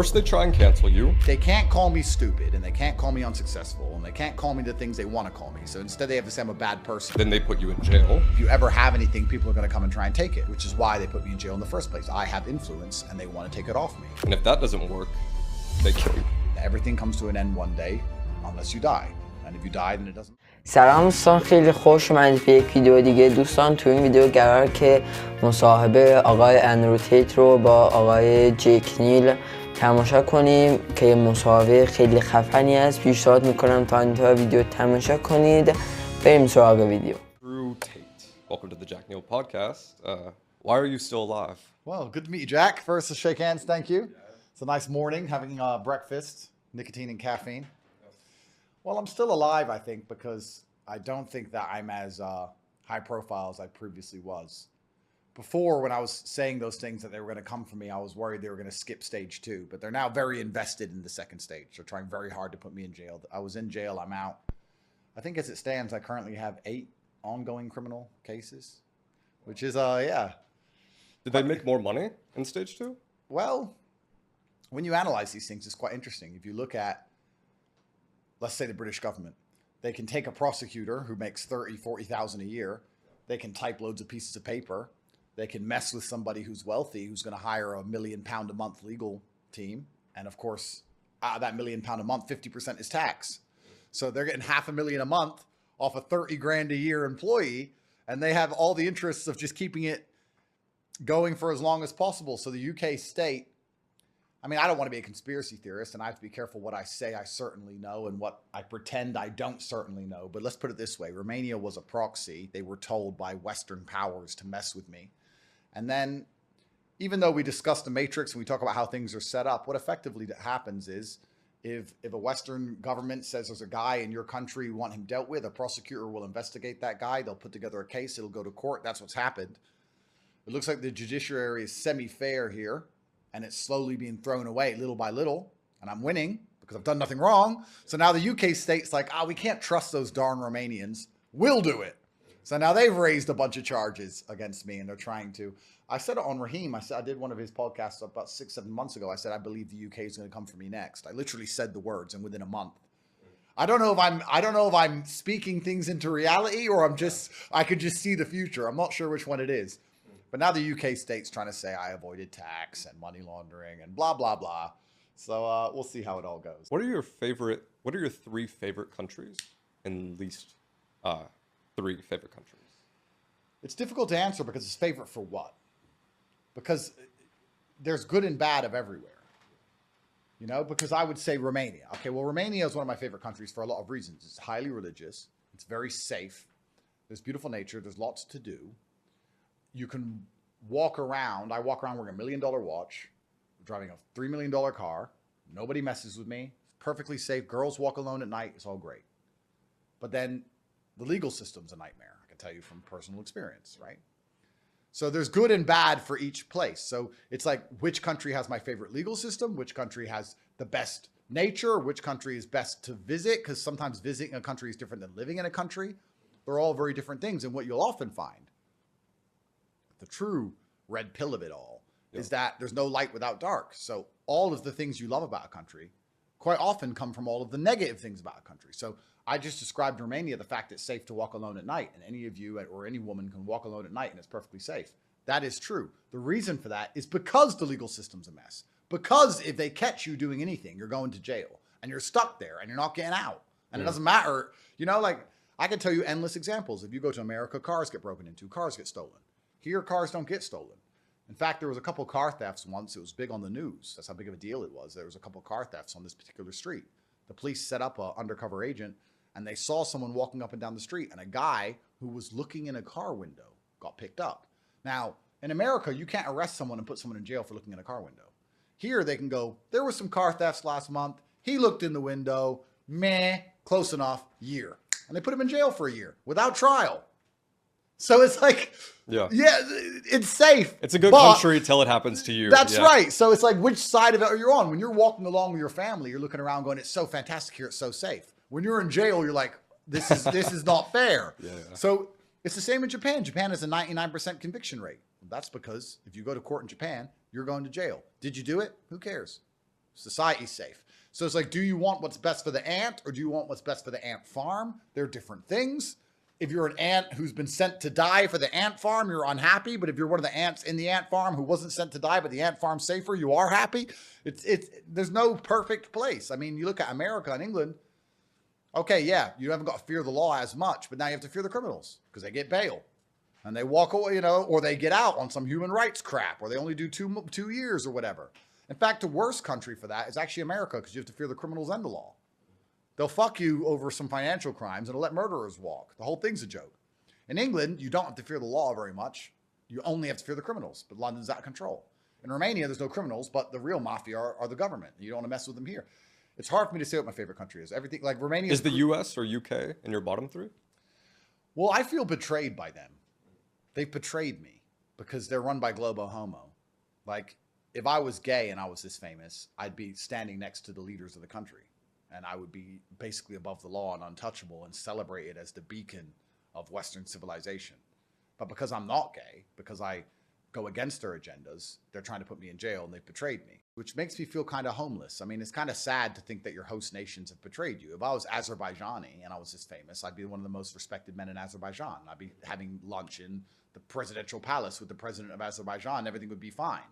First, they try and cancel you. They can't call me stupid, and they can't call me unsuccessful, and they can't call me the things they want to call me. So instead, they have to say I'm a bad person. Then they put you in jail. If you ever have anything, people are going to come and try and take it, which is why they put me in jail in the first place. I have influence, and they want to take it off me. And if that doesn't work, they kill you. Everything comes to an end one day, unless you die. And if you die, then it doesn't. سلام دوستان، خیلی خوش اومدید به یک ویدیو دیگه. دوستان تو این ویدیو قرار که مصاحبه آقای اندروتیت رو با آقای جک نیل تماشا کنیم که یه مصاحبه خیلی خفنی است. پیشنهاد میکنم تا انتهای ویدیو تماشا کنید. بریم سراغ ویدیو. Tate. Welcome to the Jack Neel podcast. Why are you still alive? Well, good to meet you, Jack. First, to shake hands, thank you. It's a nice morning, having breakfast, nicotine and caffeine. Well, I'm still alive, I think, because I don't think that I'm as high profile as I previously was. Before, when I was saying those things that they were going to come for me, I was worried they were going to skip stage 2. But they're now very invested in the second stage. They're trying very hard to put me in jail. I was in jail. I'm out. I think as it stands, I currently have 8 ongoing criminal cases, which is, yeah. Did they make more money in stage 2? Well, when you analyze these things, it's quite interesting. If you look at, let's say the British government, they can take a prosecutor who makes 30, 40,000 a year. They can type loads of pieces of paper. They can mess with somebody who's wealthy, who's going to hire a £1 million a month legal team. And of course, out of that £1 million a month, 50% is tax. So they're getting $500,000 a month off a 30 grand a year employee. And they have all the interests of just keeping it going for as long as possible. So the UK state, I mean, I don't want to be a conspiracy theorist, and I have to be careful what I say I certainly know and what I pretend I don't certainly know. But let's put it this way. Romania was a proxy. They were told by Western powers to mess with me. And then, even though we discuss the matrix and we talk about how things are set up, what effectively happens is if a Western government says there's a guy in your country you want him dealt with, a prosecutor will investigate that guy. They'll put together a case. It'll go to court. That's what's happened. It looks like the judiciary is semi-fair here. And it's slowly being thrown away little by little. And I'm winning because I've done nothing wrong. So now the UK state's like, we can't trust those darn Romanians. We'll do it. So now they've raised a bunch of charges against me and they're trying to. I said it on Raheem. I did one of his podcasts about 6-7 months ago. I said, I believe the UK is going to come for me next. I literally said the words and within a month. I don't know if I'm speaking things into reality or I could just see the future. I'm not sure which one it is. But now the UK state's trying to say I avoided tax and money laundering and blah, blah, blah. So we'll see how it all goes. What are your 3 favorite countries and least 3 favorite countries? It's difficult to answer because it's favorite for what? Because there's good and bad of everywhere. You know, because I would say Romania. Okay, well, Romania is one of my favorite countries for a lot of reasons. It's highly religious. It's very safe. There's beautiful nature. There's lots to do. You can walk around. I walk around wearing $1 million watch, driving a $3 million car. Nobody messes with me. Perfectly safe. Girls walk alone at night. It's all great. But then the legal system's a nightmare. I can tell you from personal experience, right? So there's good and bad for each place. So it's like, which country has my favorite legal system? Which country has the best nature? Which country is best to visit? Because sometimes visiting a country is different than living in a country. They're all very different things. And what you'll often find, the true red pill of it all, is that there's no light without dark. So all of the things you love about a country quite often come from all of the negative things about a country. So I just described Romania, the fact it's safe to walk alone at night, and any of you or any woman can walk alone at night and it's perfectly safe. That is true. The reason for that is because the legal system's a mess. Because if they catch you doing anything, you're going to jail and you're stuck there and you're not getting out. And it doesn't matter. You know, like I can tell you endless examples. If you go to America, cars get broken into, cars get stolen. Here, cars don't get stolen. In fact, there was a couple car thefts once. It was big on the news. That's how big of a deal it was. There was a couple car thefts on this particular street. The police set up an undercover agent, and they saw someone walking up and down the street, and a guy who was looking in a car window got picked up. Now, in America, you can't arrest someone and put someone in jail for looking in a car window. Here, they can go, there were some car thefts last month. He looked in the window. Meh, close enough, year. And they put him in jail for a year without trial. So it's like, yeah, it's safe. It's a good country till it happens to you. That's right. So it's like, which side of it are you on? When you're walking along with your family, you're looking around going, it's so fantastic here, it's so safe. When you're in jail, you're like, this is not fair. So it's the same in Japan. Japan has a 99% conviction rate. That's because if you go to court in Japan, you're going to jail. Did you do it? Who cares? Society's safe. So it's like, do you want what's best for the ant or do you want what's best for the ant farm? They're different things. If you're an ant who's been sent to die for the ant farm, you're unhappy. But if you're one of the ants in the ant farm who wasn't sent to die, but the ant farm's safer, you are happy. There's no perfect place. I mean, you look at America and England. Okay, yeah, you haven't got to fear the law as much, but now you have to fear the criminals because they get bail and they walk away, or they get out on some human rights crap, or they only do 2 years or whatever. In fact, the worst country for that is actually America because you have to fear the criminals and the law. They'll fuck you over some financial crimes and they'll let murderers walk. The whole thing's a joke. In England, you don't have to fear the law very much. You only have to fear the criminals, but London's out of control. In Romania, there's no criminals, but the real mafia are the government. You don't want to mess with them here. It's hard for me to say what my favorite country is. Everything like Romania is the US or UK in your bottom 3? Well, I feel betrayed by them. They've betrayed me because they're run by Globo Homo. Like, if I was gay and I was this famous, I'd be standing next to the leaders of the country. And I would be basically above the law and untouchable and celebrated as the beacon of Western civilization. But because I'm not gay, because I go against their agendas, they're trying to put me in jail and they've betrayed me, which makes me feel kind of homeless. I mean, it's kind of sad to think that your host nations have betrayed you. If I was Azerbaijani and I was this famous, I'd be one of the most respected men in Azerbaijan. I'd be having lunch in the presidential palace with the president of Azerbaijan. Everything would be fine.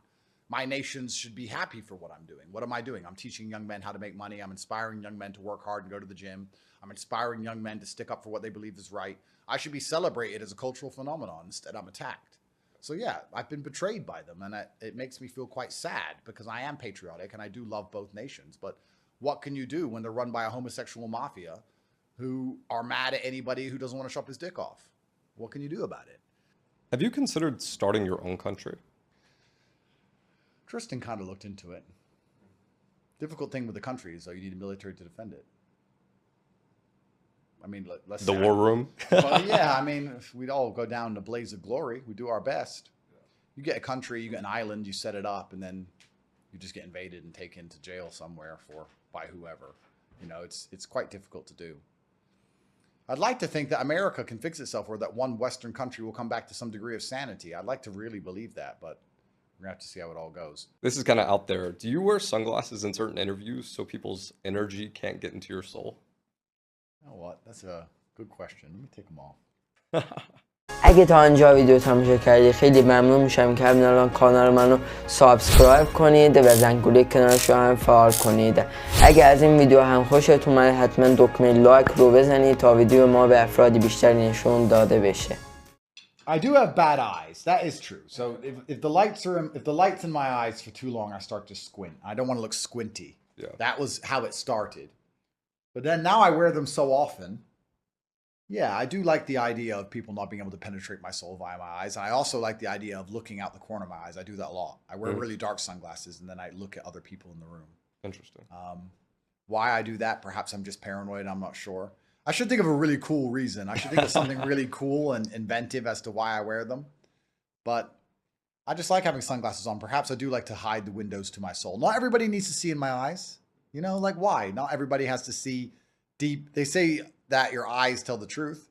My nations should be happy for what I'm doing. What am I doing? I'm teaching young men how to make money. I'm inspiring young men to work hard and go to the gym. I'm inspiring young men to stick up for what they believe is right. I should be celebrated as a cultural phenomenon. Instead, I'm attacked. So yeah, I've been betrayed by them, and it makes me feel quite sad because I am patriotic and I do love both nations. But what can you do when they're run by a homosexual mafia who are mad at anybody who doesn't want to shove his dick off? What can you do about it? Have you considered starting your own country? Tristan kind of looked into it. Difficult thing with the country is, though, you need a military to defend it. I mean, let's the war room. Well, yeah, I mean, if we'd all go down in a blaze of glory. We do our best. You get a country, you get an island, you set it up, and then you just get invaded and taken to jail somewhere by whoever. It's quite difficult to do. I'd like to think that America can fix itself, or that one Western country will come back to some degree of sanity. I'd like to really believe that, but we're gonna have to see how it all goes. This is kind of out there. Do you wear sunglasses in certain interviews so people's energy can't get into your soul? You know what? That's a good question. Let me take them off. اگه تا اینجا ویدیو تماشا کردید خیلی ممنون میشم که همین الان کانال منو سابسکرایب کنید و زنگوله کنارش رو هم فعال کنید. اگه از این ویدیو هم خوشتون اومد حتما دکمه لایک رو بزنید تا ویدیو ما به افراد بیشتری نشون داده بشه. I do have bad eyes. That is true. So if the light's in my eyes for too long, I start to squint. I don't want to look squinty. Yeah. That was how it started. But then now I wear them so often. Yeah, I do like the idea of people not being able to penetrate my soul via my eyes. And I also like the idea of looking out the corner of my eyes. I do that a lot. I wear really dark sunglasses and then I look at other people in the room. Interesting. Why I do that, perhaps I'm just paranoid. I'm not sure. I should think of a really cool reason. I should think of something really cool and inventive as to why I wear them. But I just like having sunglasses on. Perhaps I do like to hide the windows to my soul. Not everybody needs to see in my eyes. Like why? Not everybody has to see deep. They say that your eyes tell the truth.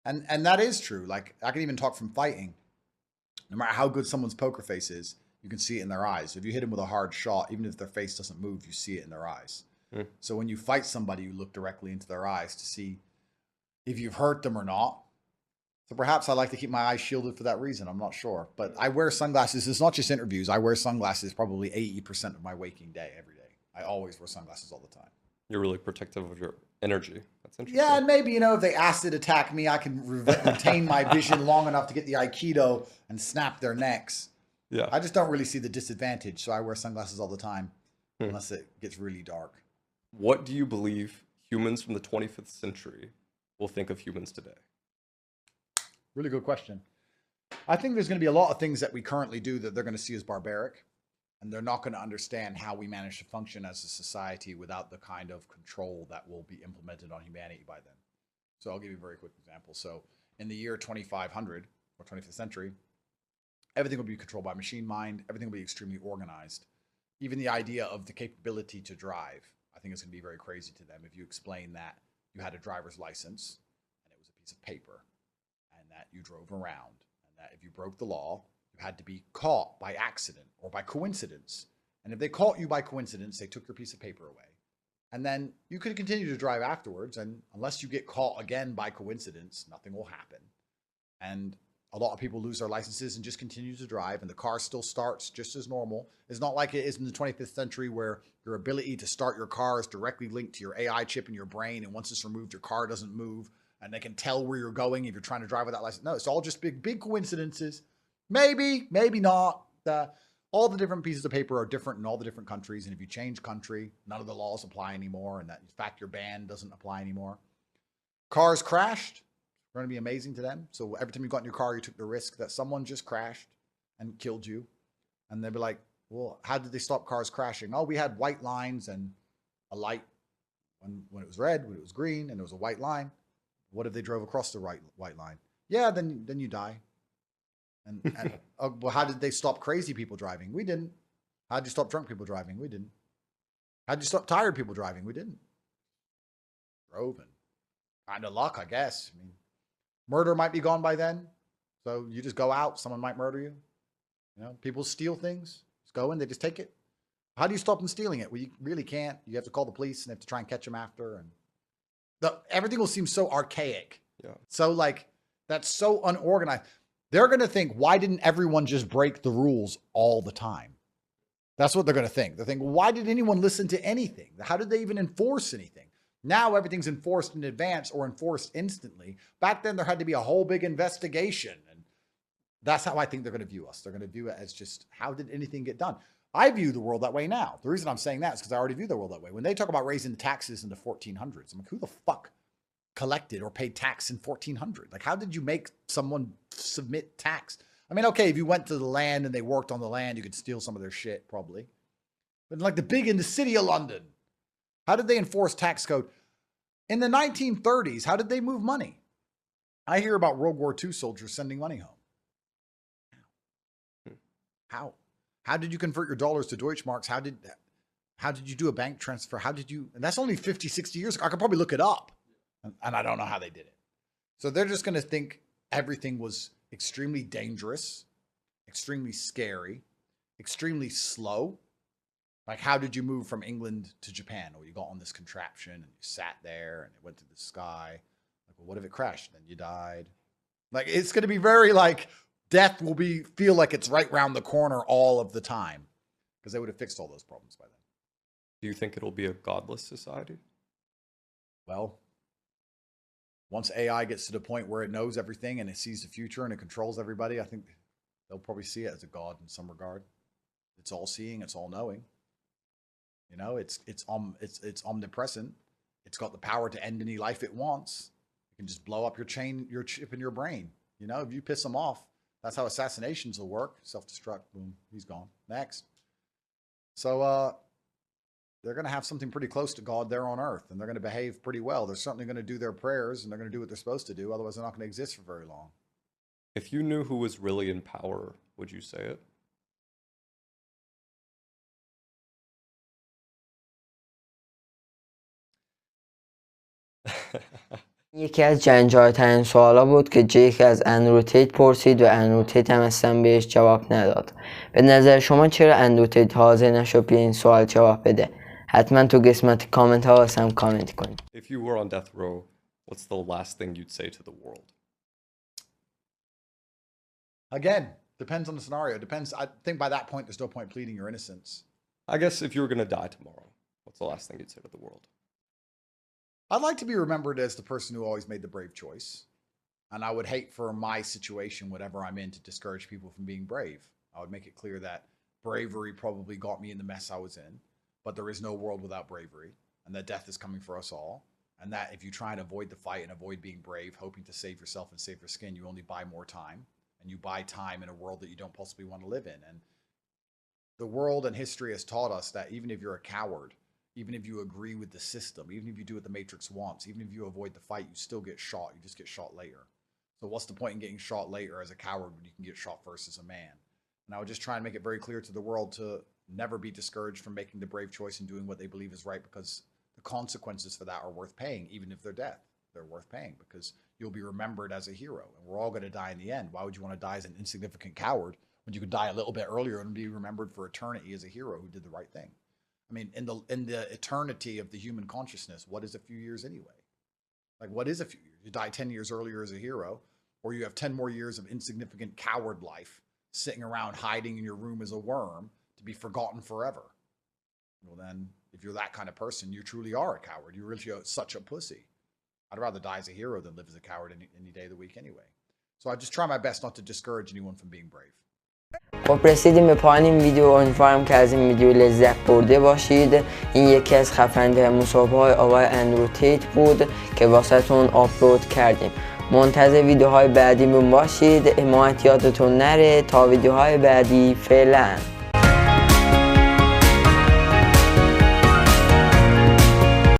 And that is true. Like I can even talk from fighting. No matter how good someone's poker face is, you can see it in their eyes. If you hit them with a hard shot, even if their face doesn't move, you see it in their eyes. So when you fight somebody, you look directly into their eyes to see if you've hurt them or not. So perhaps I like to keep my eyes shielded for that reason. I'm not sure. But I wear sunglasses. It's not just interviews. I wear sunglasses probably 80% of my waking day every day. I always wear sunglasses all the time. You're really protective of your energy. That's interesting. Yeah, and maybe, if they acid attack me, I can retain my vision long enough to get the Aikido and snap their necks. Yeah. I just don't really see the disadvantage. So I wear sunglasses all the time unless it gets really dark. What do you believe humans from the 25th century will think of humans today? Really good question. I think there's going to be a lot of things that we currently do that they're going to see as barbaric, and they're not going to understand how we manage to function as a society without the kind of control that will be implemented on humanity by then. So I'll give you a very quick example. So in the year 2500 or 25th century, everything will be controlled by machine mind. Everything will be extremely organized. Even the idea of the capability to drive, I think it's going to be very crazy to them if you explain that you had a driver's license and it was a piece of paper and that you drove around and that if you broke the law, you had to be caught by accident or by coincidence And if they caught you by coincidence, they took your piece of paper away. And then you could continue to drive afterwards. And unless you get caught again by coincidence, nothing will happen. And a lot of people lose their licenses and just continue to drive, and the car still starts just as normal. It's not like it is in the 25th century where your ability to start your car is directly linked to your AI chip in your brain, and once it's removed, your car doesn't move, and they can tell where you're going if you're trying to drive without license. No, it's all just big coincidences. Maybe, maybe not. All the different pieces of paper are different in all the different countries, and if you change country, none of the laws apply anymore, and that, in fact, your ban doesn't apply anymore. Cars crashed. Going to be amazing to them. So every time you got in your car, you took the risk that someone just crashed and killed you. And they'd be like, well, how did they stop cars crashing? Oh, we had white lines and a light when it was red, when it was green, and there was a white line. What if they drove across the white line? Yeah, then you die. And well, how did they stop crazy people driving? We didn't. How did you stop drunk people driving? We didn't. How did you stop tired people driving? We didn't. Drove and kind of luck, I guess. I mean, murder might be gone by then. So you just go out, someone might murder you. You know, people steal things. Just go in, they just take it. How do you stop them stealing it? Well, you really can't. You have to call the police and have to try and catch them after. And everything will seem so archaic. Yeah. So like, that's so unorganized. They're going to think, why didn't everyone just break the rules all the time? That's what they're going to think. They're thinking, why did anyone listen to anything? How did they even enforce anything? Now everything's enforced in advance or enforced instantly. Back then, there had to be a whole big investigation. And that's how I think they're going to view us. They're going to view it as just, how did anything get done? I view the world that way now. The reason I'm saying that is because I already view the world that way. When they talk about raising the taxes in the 1400s, I'm like, who the fuck collected or paid tax in 1400? Like, how did you make someone submit tax? I mean, okay, if you went to the land and they worked on the land, you could steal some of their shit, probably. But like in the city of London, how did they enforce tax code? In the 1930s, how did they move money? I hear about World War II soldiers sending money home. How? How did you convert your dollars to Deutschmarks? How did you do a bank transfer? How did you? And that's only 50, 60 years ago. I could probably look it up. And I don't know how they did it. So they're just going to think everything was extremely dangerous, extremely scary, extremely slow. Like, how did you move from England to Japan? Or you got on this contraption and you sat there and it went to the sky. Like, well, what if it crashed? Then you died. Like, it's going to be very like, death will feel like it's right around the corner all of the time. Because they would have fixed all those problems by then. Do you think it'll be a godless society? Well, once AI gets to the point where it knows everything and it sees the future and it controls everybody, I think they'll probably see it as a god in some regard. It's all seeing, it's all knowing. You know, it's omnipresent. It's got the power to end any life it wants. It can just blow up your chip in your brain. You know, if you piss them off, that's how assassinations will work. Self-destruct, boom, he's gone. Next. So they're going to have something pretty close to God there on earth, and they're going to behave pretty well. They're certainly going to do their prayers, and they're going to do what they're supposed to do. Otherwise, they're not going to exist for very long. If you knew who was really in power, would you say it? یکی از جنجال‌ترین سوالا بود که جیک از اندروتیت پرسید و اندروتیت هم اصلا بهش جواب نداد. به نظر شما چرا اندروتیت حاضر نشد به این سوال جواب بده؟ حتما تو قسمت کامنت ها واسم کامنت کنید. If you were on death row, what's the last thing you'd say to the world? Again, depends on the scenario. Depends. I think by that point, there's no point pleading your innocence. I guess if you were going to die tomorrow, what's the last thing you'd say to the world? I'd like to be remembered as the person who always made the brave choice. And I would hate for my situation, whatever I'm in, to discourage people from being brave. I would make it clear that bravery probably got me in the mess I was in, but there is no world without bravery, and that death is coming for us all. And that if you try and avoid the fight and avoid being brave, hoping to save yourself and save your skin, you only buy more time. And you buy time in a world that you don't possibly want to live in. And the world and history has taught us that even if you're a coward, even if you agree with the system, even if you do what the Matrix wants, even if you avoid the fight, you still get shot. You just get shot later. So what's the point in getting shot later as a coward when you can get shot first as a man? And I would just try and make it very clear to the world to never be discouraged from making the brave choice and doing what they believe is right, because the consequences for that are worth paying. Even if they're death, they're worth paying, because you'll be remembered as a hero, and we're all going to die in the end. Why would you want to die as an insignificant coward when you could die a little bit earlier and be remembered for eternity as a hero who did the right thing. I mean, in the eternity of the human consciousness, what is a few years anyway? Like, what is a few years? You die 10 years earlier as a hero, or you have 10 more years of insignificant coward life, sitting around hiding in your room as a worm to be forgotten forever. Well, then, if you're that kind of person, you truly are a coward. You're really such a pussy. I'd rather die as a hero than live as a coward any day of the week anyway. So I just try my best not to discourage anyone from being brave. خب رسیدیم به پایان این ویدیو. امیدوارم که از این ویدیو لذت برده باشید. این یکی از خفن‌ترین مصاحبه های آقای اندروتیت بود که واسهتون آپلود کردیم. منتظر ویدیوهای بعدیمون باشید. حمایت یادتون نره. تا ویدیوهای بعدی، فعلا.